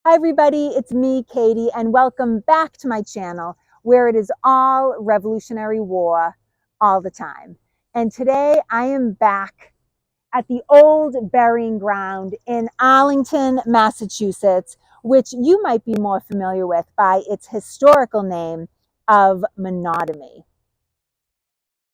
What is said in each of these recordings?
Hi everybody, it's me, Katie, and welcome back to my channel where it is all Revolutionary War all the time. And today I am back at the old burying ground in Arlington, Massachusetts, which you might be more familiar with by its historical name of Menotomy.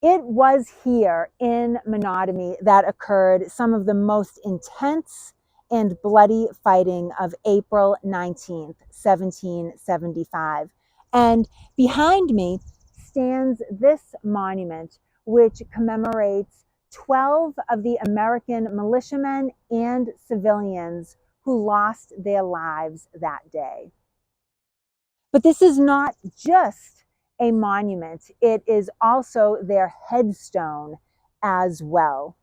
It was here in Menotomy that occurred some of the most intense and bloody fighting of April 19th, 1775. And behind me stands this monument, which commemorates 12 of the American militiamen and civilians who lost their lives that day. But this is not just a monument, it is also their headstone as well.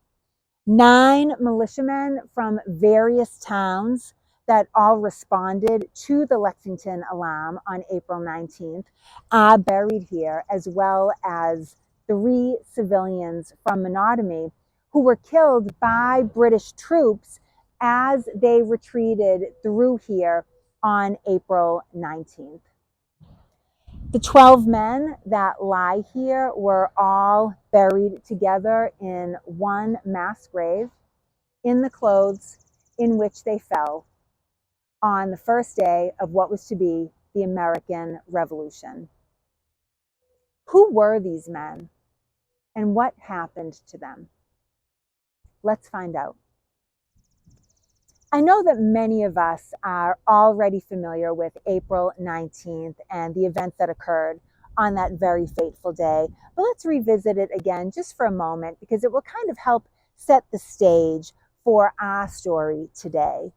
9 militiamen from various towns that all responded to the Lexington alarm on April 19th are buried here, as well as 3 civilians from Menotomy who were killed by British troops as they retreated through here on April 19th. The 12 men that lie here were all buried together in one mass grave in the clothes in which they fell on the first day of what was to be the American Revolution. Who were these men and what happened to them? Let's find out. I know that many of us are already familiar with April 19th and the events that occurred on that very fateful day, but let's revisit it again just for a moment because it will kind of help set the stage for our story today.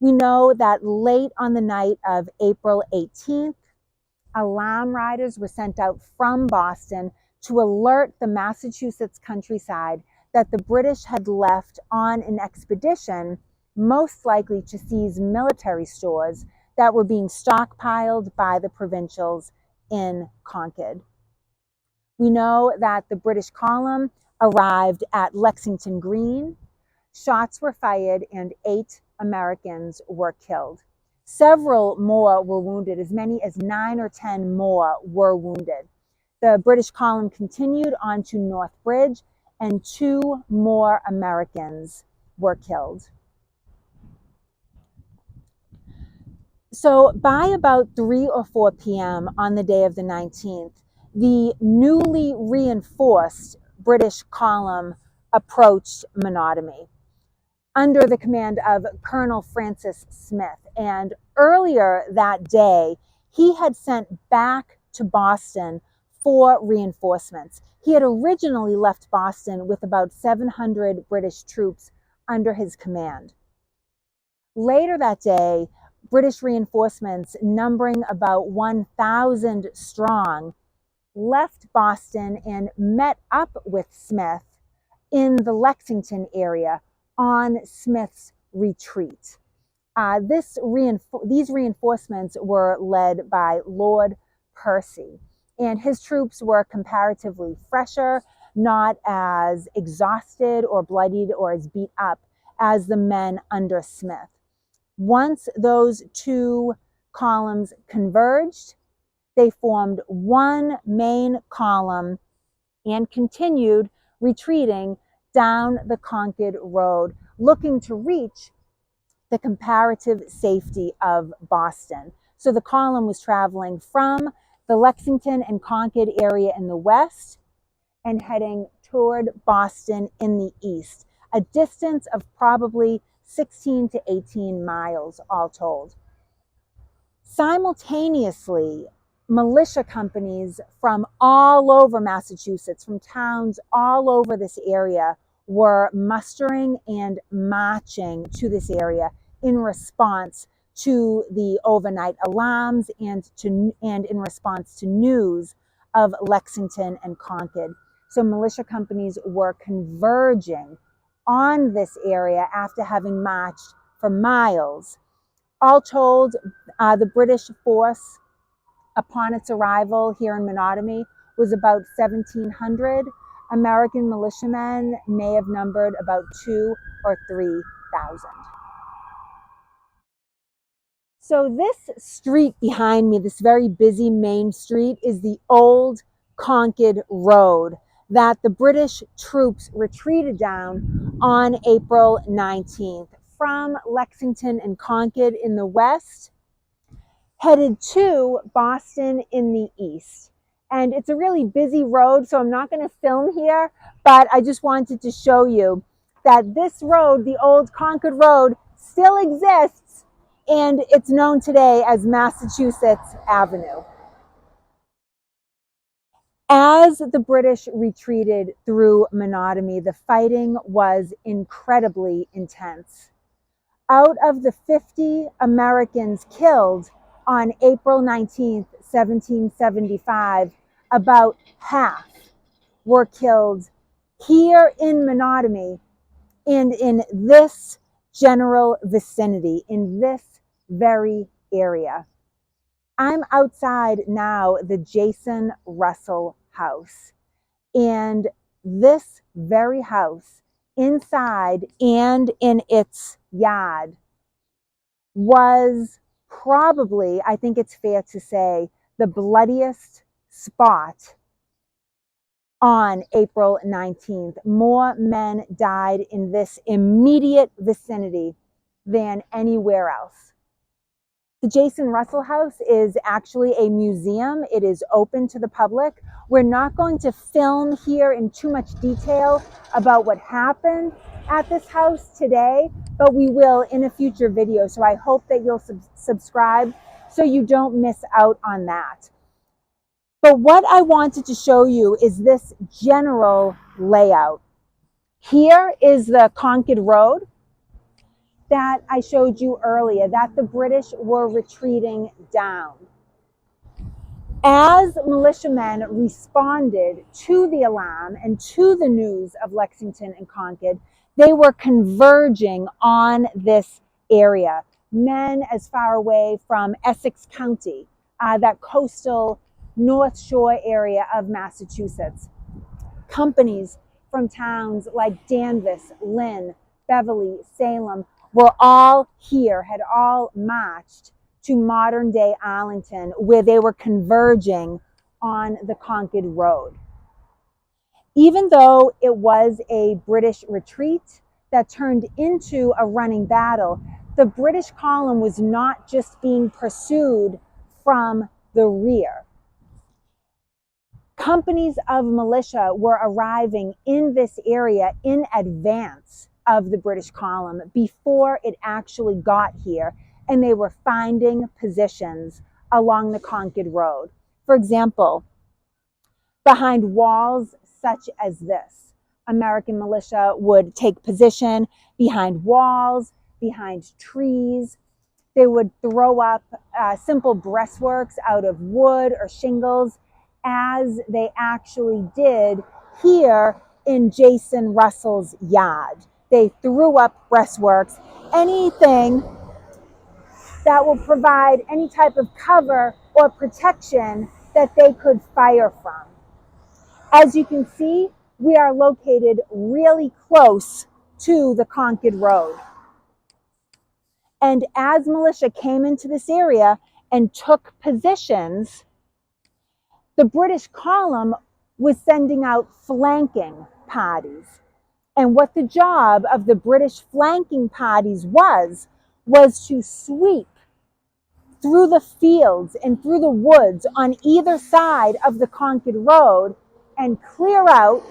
We know that late on the night of April 18th, alarm riders were sent out from Boston to alert the Massachusetts countryside that the British had left on an expedition, most likely to seize military stores that were being stockpiled by the provincials in Concord. We know that the British column arrived at Lexington Green. Shots were fired and 8 Americans were killed. Several more were wounded. As many as 9 or 10 more were wounded. The British column continued on to North Bridge, and 2 more Americans were killed. So by about 3 or 4 p.m. on the day of the 19th, the newly reinforced British column approached Menotomy under the command of Colonel Francis Smith. And earlier that day, he had sent back to Boston for reinforcements. He had originally left Boston with about 700 British troops under his command. Later that day, British reinforcements numbering about 1,000 strong left Boston and met up with Smith in the Lexington area on Smith's retreat. These reinforcements were led by Lord Percy, and his troops were comparatively fresher, not as exhausted or bloodied or as beat up as the men under Smith. Once those 2 columns converged, they formed one main column and continued retreating down the Concord Road, looking to reach the comparative safety of Boston. So the column was traveling from the Lexington and Concord area in the west and heading toward Boston in the east, a distance of probably 16 to 18 miles all told. Simultaneously, militia companies from all over Massachusetts, from towns all over this area, were mustering and marching to this area in response to the overnight alarms and in response to news of Lexington and Concord. So militia companies were converging on this area after having marched for miles. All told, the British force upon its arrival here in Menotomy was about 1,700. American militiamen may have numbered about 2,000 or 3,000. So this street behind me, this very busy main street, is the old Concord Road that the British troops retreated down on April 19th from Lexington and Concord in the west, headed to Boston in the east. And it's a really busy road, so I'm not going to film here, but I just wanted to show you that this road, the old Concord Road, still exists, and it's known today as Massachusetts Avenue. As the British retreated through Menotomy, the fighting was incredibly intense. Out of the 50 Americans killed on April 19th, 1775, about half were killed here in Menotomy and in this general vicinity, in this very area. I'm outside now the Jason Russell house, and this very house, inside and in its yard, was probably, I think it's fair to say, the bloodiest spot on April 19th. More men died in this immediate vicinity than anywhere else. The Jason Russell House is actually a museum. It is open to the public. We're not going to film here in too much detail about what happened at this house today, but we will in a future video. So I hope that you'll subscribe so you don't miss out on that. But what I wanted to show you is this general layout. Here is the Concord Road that I showed you earlier, that the British were retreating down. As militiamen responded to the alarm and to the news of Lexington and Concord, they were converging on this area. Men as far away from Essex County, that coastal North Shore area of Massachusetts. Companies from towns like Danvers, Lynn, Beverly, Salem were all here, had all marched to modern day Arlington, where they were converging on the Concord Road. Even though it was a British retreat that turned into a running battle, the British column was not just being pursued from the rear. Companies of militia were arriving in this area in advance of the British column before it actually got here, and they were finding positions along the Concord Road. For example, behind walls such as this, American militia would take position behind walls, behind trees. They would throw up simple breastworks out of wood or shingles, as they actually did here in Jason Russell's yard. They threw up breastworks, anything that will provide any type of cover or protection that they could fire from. As you can see, we are located really close to the Concord Road. And as militia came into this area and took positions, the British column was sending out flanking parties. And what the job of the British flanking parties was to sweep through the fields and through the woods on either side of the Concord Road and clear out,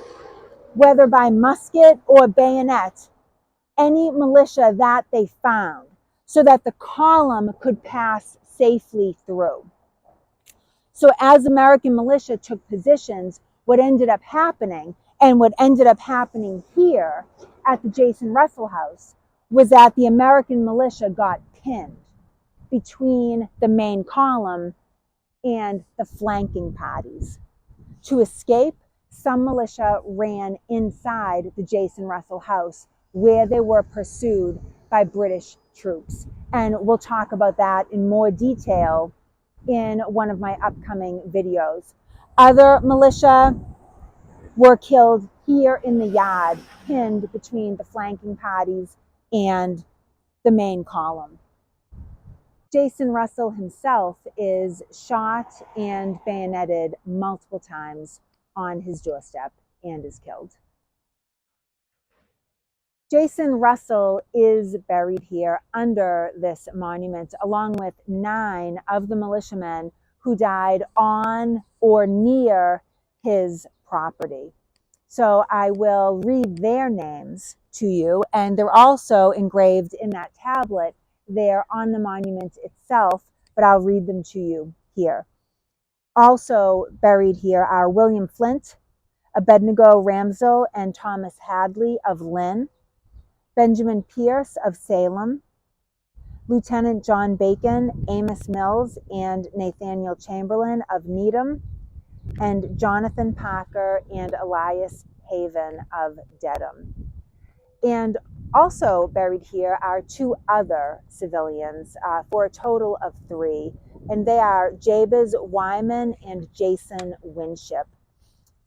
whether by musket or bayonet, any militia that they found, so that the column could pass safely through. So as American militia took positions, what ended up happening, and what ended up happening here at the Jason Russell House, was that the American militia got pinned between the main column and the flanking parties. To escape, some militia ran inside the Jason Russell House, where they were pursued by British troops. And we'll talk about that in more detail in one of my upcoming videos. Other militia were killed here in the yard, pinned between the flanking parties and the main column. Jason Russell himself is shot and bayoneted multiple times on his doorstep and is killed. Jason Russell is buried here under this monument, along with 9 of the militiamen who died on or near his property. So I will read their names to you, and they're also engraved in that tablet there on the monument itself, but I'll read them to you here. Also buried here are William Flint, Abednego Ramsell, and Thomas Hadley of Lynn, Benjamin Pierce of Salem, Lieutenant John Bacon, Amos Mills, and Nathaniel Chamberlain of Needham, and Jonathan Parker and Elias Haven of Dedham. And also buried here are 2 other civilians for a total of 3, and they are Jabez Wyman and Jason Winship.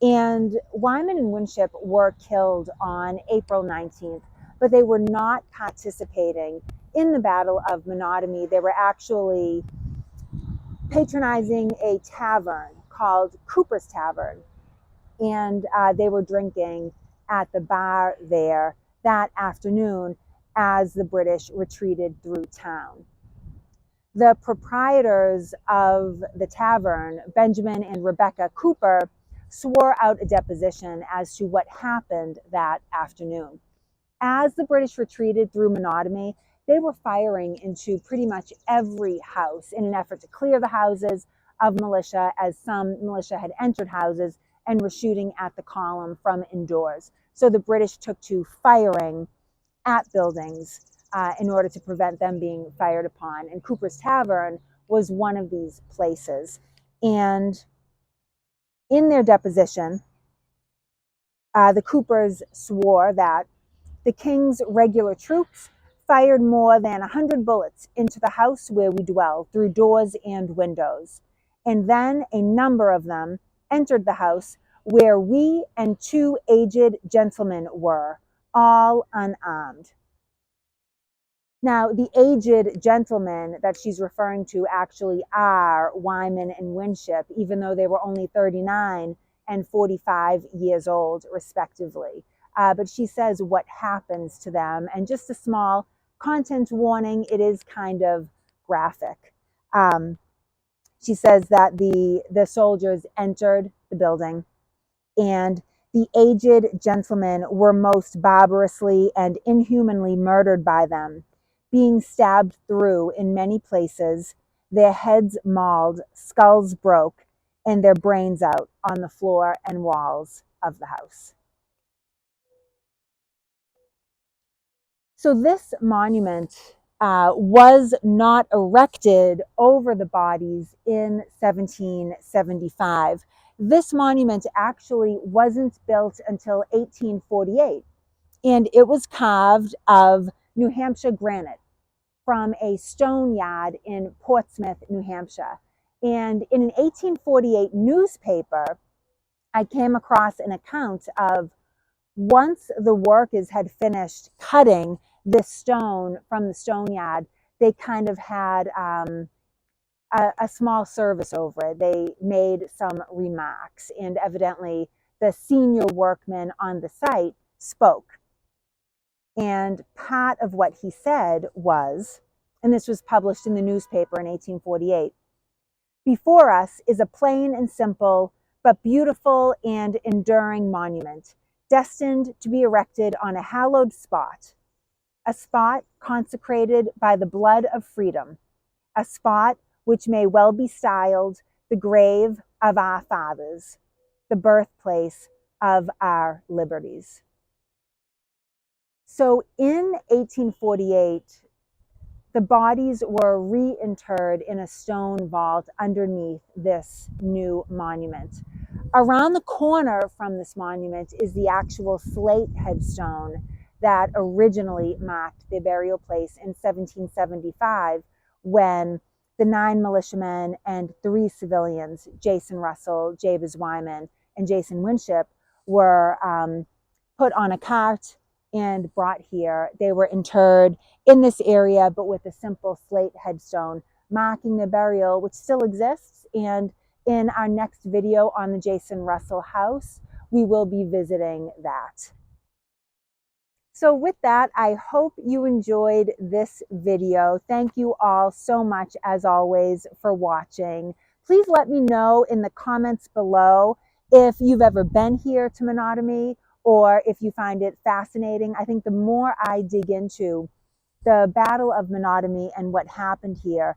And Wyman and Winship were killed on April 19th, but they were not participating in the Battle of Menotomy. They were actually patronizing a tavern called Cooper's Tavern, and they were drinking at the bar there that afternoon as the British retreated through town. The proprietors of the tavern, Benjamin and Rebecca Cooper, swore out a deposition as to what happened that afternoon. As the British retreated through Menotomy, they were firing into pretty much every house in an effort to clear the houses of militia, as some militia had entered houses and were shooting at the column from indoors. So the British took to firing at buildings in order to prevent them being fired upon. And Cooper's Tavern was one of these places. And in their deposition, the Coopers swore that the King's regular troops fired more than 100 bullets into the house where we dwell through doors and windows. And then a number of them entered the house where we and 2 aged gentlemen were, all unarmed. Now, the aged gentlemen that she's referring to actually are Wyman and Winship, even though they were only 39 and 45 years old, respectively. But she says what happens to them, and just a small content warning, it is kind of graphic. She says that the soldiers entered the building, and the aged gentlemen were most barbarously and inhumanly murdered by them, being stabbed through in many places, their heads mauled, skulls broke, and their brains out on the floor and walls of the house. So this monument was not erected over the bodies in 1775. This monument actually wasn't built until 1848, and it was carved of New Hampshire granite from a stone yard in Portsmouth, New Hampshire. And in an 1848 newspaper, I came across an account of once the workers had finished cutting this stone from the stone yard, they kind of had a small service over it. They made some remarks, and evidently the senior workman on the site spoke. And part of what he said was, and this was published in the newspaper in 1848, "Before us is a plain and simple, but beautiful and enduring monument, destined to be erected on a hallowed spot, a spot consecrated by the blood of freedom, a spot which may well be styled the grave of our fathers, the birthplace of our liberties." So in 1848, the bodies were reinterred in a stone vault underneath this new monument. Around the corner from this monument is the actual slate headstone that originally marked their burial place in 1775, when the 9 militiamen and 3 civilians, Jason Russell, Jabez Wyman, and Jason Winship, were put on a cart and brought here. They were interred in this area, but with a simple slate headstone marking their burial, which still exists. And in our next video on the Jason Russell House, we will be visiting that. So with that, I hope you enjoyed this video. Thank you all so much, as always, for watching. Please let me know in the comments below if you've ever been here to Menotomy or if you find it fascinating. I think the more I dig into the Battle of Menotomy and what happened here,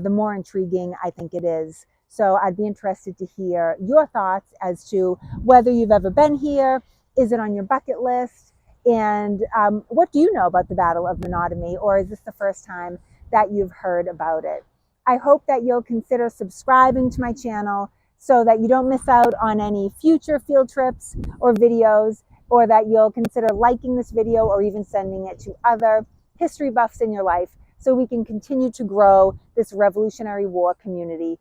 the more intriguing I think it is. So I'd be interested to hear your thoughts as to whether you've ever been here, is it on your bucket list, and what do you know about the Battle of Menotomy, or is this the first time that you've heard about it? I hope that you'll consider subscribing to my channel so that you don't miss out on any future field trips or videos, or that you'll consider liking this video or even sending it to other history buffs in your life so we can continue to grow this Revolutionary War community.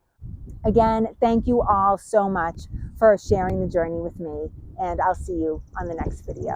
Again, thank you all so much for sharing the journey with me, and I'll see you on the next video.